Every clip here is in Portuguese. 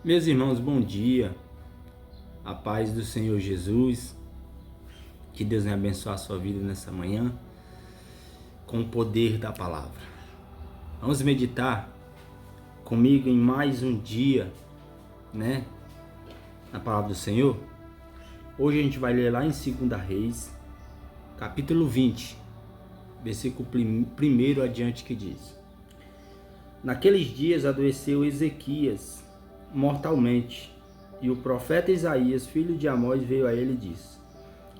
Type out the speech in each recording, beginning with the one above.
Meus irmãos, bom dia. A paz do Senhor Jesus. Que Deus venha abençoar a sua vida nessa manhã com o poder da palavra. Vamos meditar comigo em mais um dia, na palavra do Senhor. Hoje a gente vai ler lá em 2 Reis, capítulo 20, versículo 1 adiante, que diz: Naqueles dias adoeceu Ezequias mortalmente, e o profeta Isaías, filho de Amós, veio a ele e disse: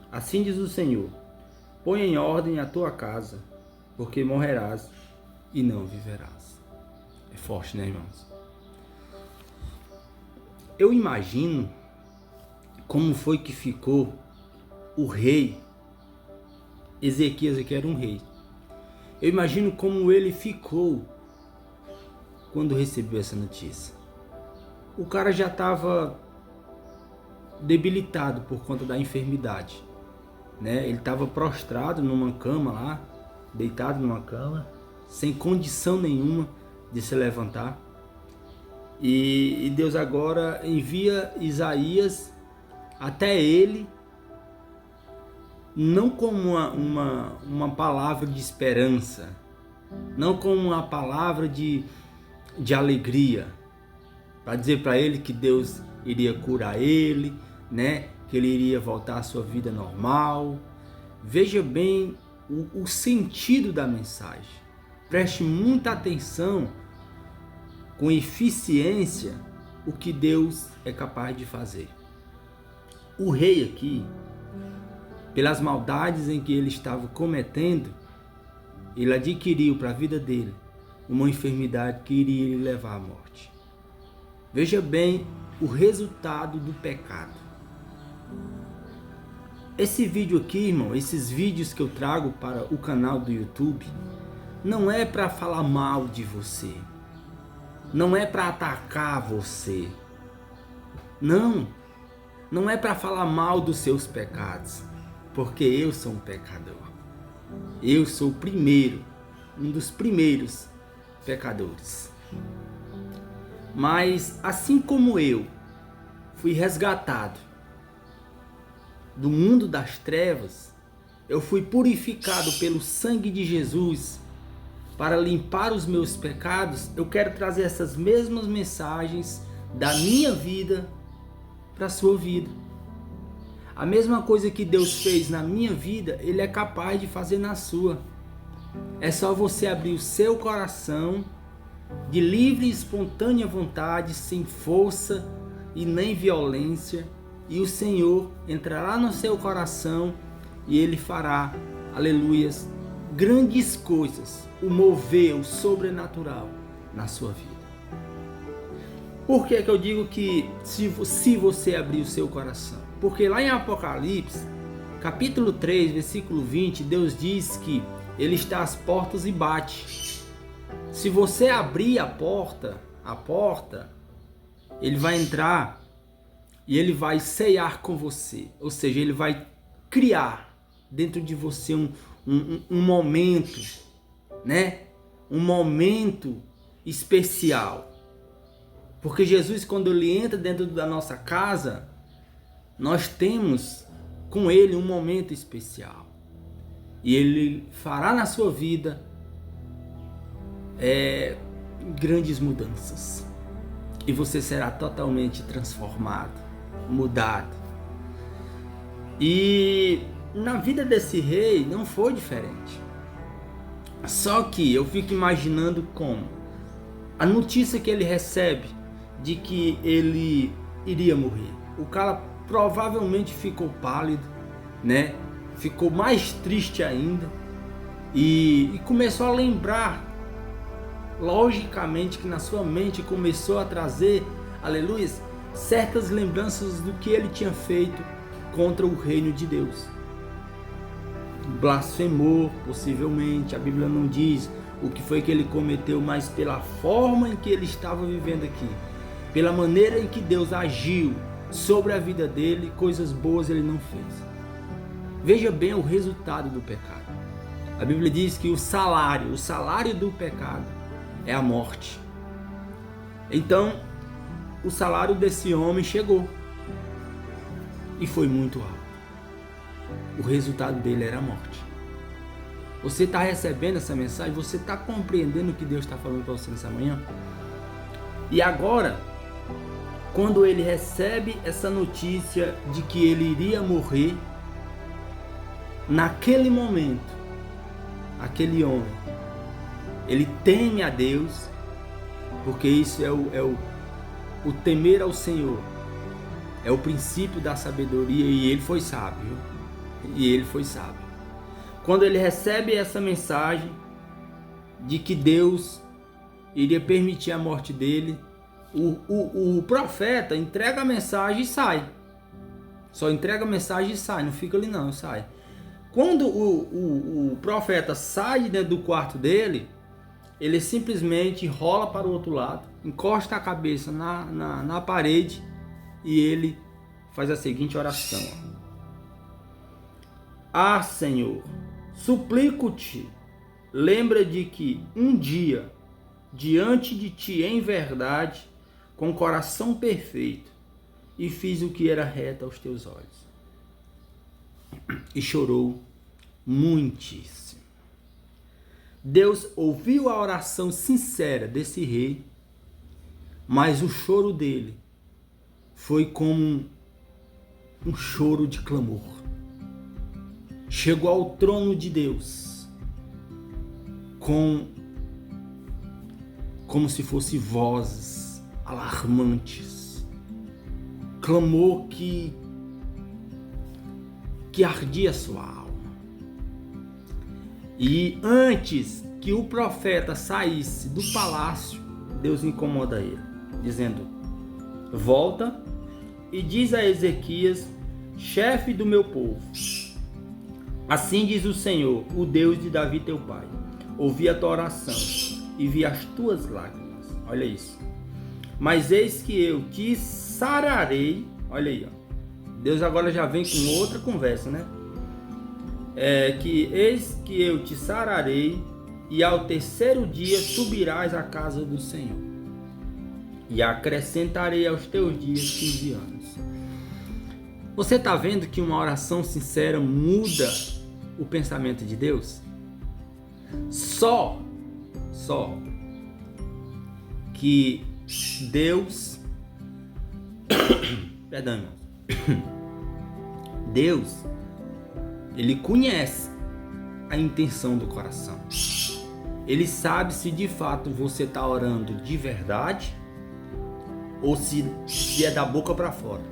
Assim diz o Senhor: põe em ordem a tua casa, porque morrerás e não viverás. É forte, né, irmãos? Eu imagino como foi que ficou o rei Ezequias, que era um rei. Eu imagino como ele ficou quando recebeu essa notícia. O cara já estava debilitado por conta da enfermidade, Ele estava prostrado numa cama lá, deitado numa cama, sem condição nenhuma de se levantar. E Deus agora envia Isaías até ele, não como uma palavra de esperança, não como uma palavra de alegria, para dizer para ele que Deus iria curar ele, que ele iria voltar à sua vida normal. Veja bem o sentido da mensagem. Preste muita atenção, com eficiência, o que Deus é capaz de fazer. O rei aqui, pelas maldades em que ele estava cometendo, ele adquiriu para a vida dele uma enfermidade que iria lhe levar à morte. Veja bem o resultado do pecado. Esse vídeo aqui, irmão, esses vídeos que eu trago para o canal do YouTube, não é para falar mal de você, não é para atacar você, não é para falar mal dos seus pecados, porque eu sou um pecador. Eu sou um dos primeiros pecadores. Mas assim como eu fui resgatado do mundo das trevas, eu fui purificado pelo sangue de Jesus para limpar os meus pecados. Eu quero trazer essas mesmas mensagens da minha vida para a sua vida. A mesma coisa que Deus fez na minha vida, Ele é capaz de fazer na sua. É só você abrir o seu coração de livre e espontânea vontade, sem força e nem violência, e o Senhor entrará no seu coração e Ele fará, aleluias, grandes coisas, o mover, o sobrenatural na sua vida. Por que que eu digo que se você abrir o seu coração? Porque lá em Apocalipse, capítulo 3, versículo 20, Deus diz que Ele está às portas e bate. Se você abrir a porta, Ele vai entrar e Ele vai ceiar com você. Ou seja, Ele vai criar dentro de você um momento, um momento especial. Porque Jesus, quando Ele entra dentro da nossa casa, nós temos com Ele um momento especial. E Ele fará na sua vida grandes mudanças. E você será totalmente transformado, mudado. E na vida desse rei não foi diferente. Só que eu fico imaginando como a notícia que ele recebe de que ele iria morrer. O cara provavelmente ficou pálido, Ficou mais triste ainda e começou a lembrar, logicamente que na sua mente começou a trazer, aleluia, certas lembranças do que ele tinha feito contra o reino de Deus. Blasfemou, possivelmente, a Bíblia não diz o que foi que ele cometeu, mas pela forma em que ele estava vivendo aqui, pela maneira em que Deus agiu sobre a vida dele, coisas boas ele não fez. Veja bem o resultado do pecado. A Bíblia diz que o salário do pecado é a morte. Então, o salário desse homem chegou. E foi muito alto. O resultado dele era a morte. Você está recebendo essa mensagem? Você está compreendendo o que Deus está falando para você nessa manhã? E agora, quando ele recebe essa notícia de que ele iria morrer, naquele momento, aquele homem, ele teme a Deus, porque isso é o temer ao Senhor, é o princípio da sabedoria, e ele foi sábio. Quando ele recebe essa mensagem de que Deus iria permitir a morte dele, o profeta entrega a mensagem e sai. Só entrega a mensagem e sai, não fica ali não, sai. Quando o profeta sai de dentro do quarto dele, ele simplesmente rola para o outro lado, encosta a cabeça na parede e ele faz a seguinte oração: Ah, Senhor, suplico-te, lembra de que um dia, diante de ti em verdade, com coração perfeito, e fiz o que era reto aos teus olhos. E chorou muitíssimo. Deus ouviu a oração sincera desse rei, mas o choro dele foi como um choro de clamor. Chegou ao trono de Deus como se fossem vozes alarmantes, clamor que ardia sua alma. E antes que o profeta saísse do palácio, Deus incomoda ele, dizendo: volta e diz a Ezequias, chefe do meu povo, assim diz o Senhor, o Deus de Davi teu pai, ouvi a tua oração e vi as tuas lágrimas. Olha isso. Mas eis que eu te sararei. Olha aí, ó. Deus agora já vem com outra conversa, né? Eis que eu te sararei e ao terceiro dia subirás à casa do Senhor e acrescentarei aos teus dias 15 anos. Você está vendo que uma oração sincera muda o pensamento de Deus? Só que Deus perdão, irmãos. Deus, ele conhece a intenção do coração. Ele sabe se de fato você está orando de verdade ou se é da boca para fora.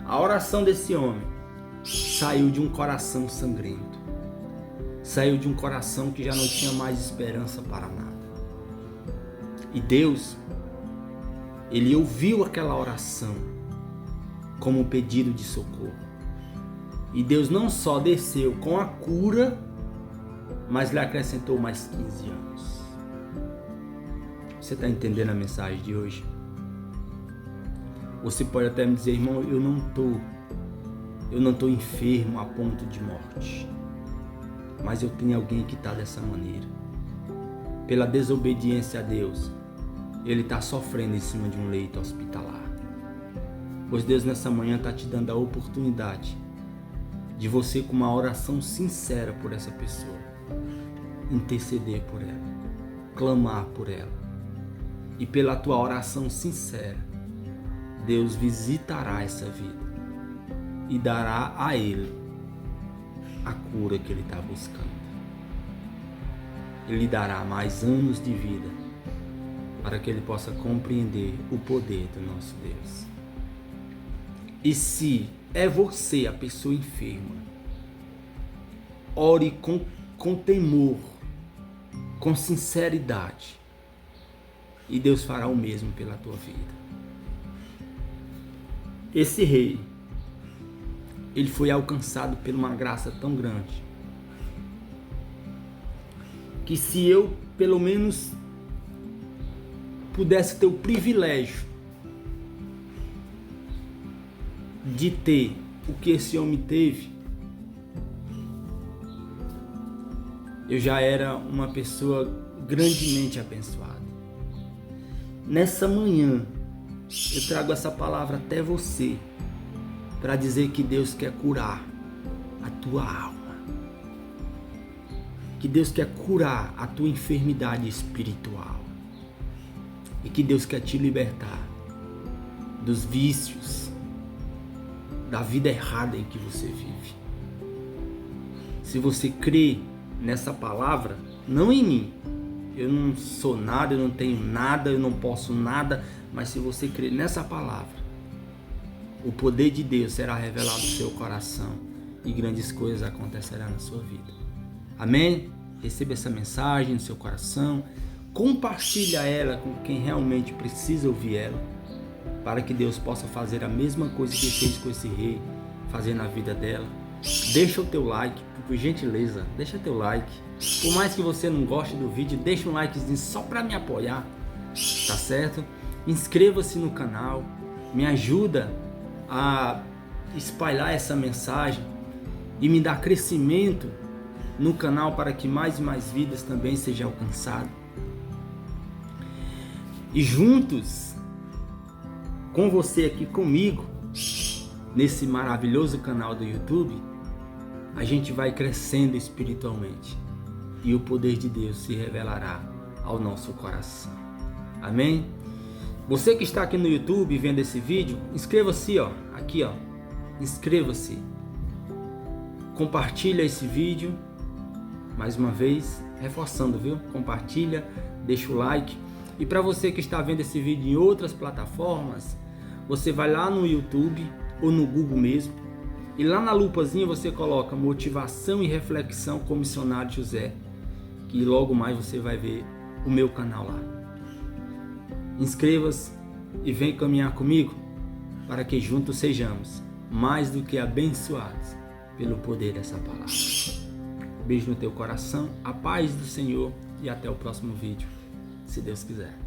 A oração desse homem saiu de um coração sangrento. Saiu de um coração que já não tinha mais esperança para nada. E Deus, ele ouviu aquela oração como um pedido de socorro. E Deus não só desceu com a cura, mas lhe acrescentou mais 15 anos. Você está entendendo a mensagem de hoje? Você pode até me dizer, irmão, eu não tô enfermo a ponto de morte. Mas eu tenho alguém que está dessa maneira. Pela desobediência a Deus, ele está sofrendo em cima de um leito hospitalar. Pois Deus nessa manhã está te dando a oportunidade de você, com uma oração sincera por essa pessoa, interceder por ela, clamar por ela. E pela tua oração sincera, Deus visitará essa vida e dará a ele a cura que ele está buscando. Ele lhe dará mais anos de vida para que ele possa compreender o poder do nosso Deus. E se é você a pessoa enferma, ore com temor, com sinceridade, e Deus fará o mesmo pela tua vida. Esse rei, ele foi alcançado por uma graça tão grande, que se eu pelo menos pudesse ter o privilégio de ter o que esse homem teve, eu já era uma pessoa grandemente abençoada. Nessa manhã, eu trago essa palavra até você para dizer que Deus quer curar a tua alma. Que Deus quer curar a tua enfermidade espiritual. E que Deus quer te libertar dos vícios, da vida errada em que você vive. Se você crê nessa palavra, não em mim, eu não sou nada, eu não tenho nada, eu não posso nada, mas se você crer nessa palavra, o poder de Deus será revelado no seu coração e grandes coisas acontecerão na sua vida. Amém? Receba essa mensagem no seu coração, compartilha ela com quem realmente precisa ouvir ela, para que Deus possa fazer a mesma coisa que fez com esse rei, fazer na vida dela. Deixa o teu like, por gentileza, deixa teu like. Por mais que você não goste do vídeo, deixa um likezinho só para me apoiar, tá certo? Inscreva-se no canal, me ajuda a espalhar essa mensagem e me dá crescimento no canal para que mais e mais vidas também sejam alcançadas. E juntos, com você aqui comigo, nesse maravilhoso canal do YouTube, a gente vai crescendo espiritualmente e o poder de Deus se revelará ao nosso coração. Amém? Você que está aqui no YouTube vendo esse vídeo, inscreva-se, aqui, inscreva-se. Compartilha esse vídeo, mais uma vez, reforçando, viu? Compartilha, deixa o like. E para você que está vendo esse vídeo em outras plataformas, você vai lá no YouTube ou no Google mesmo, e lá na lupazinha você coloca motivação e reflexão com o missionário José, que logo mais você vai ver o meu canal lá. Inscreva-se e vem caminhar comigo para que juntos sejamos mais do que abençoados pelo poder dessa palavra. Beijo no teu coração, a paz do Senhor e até o próximo vídeo, se Deus quiser.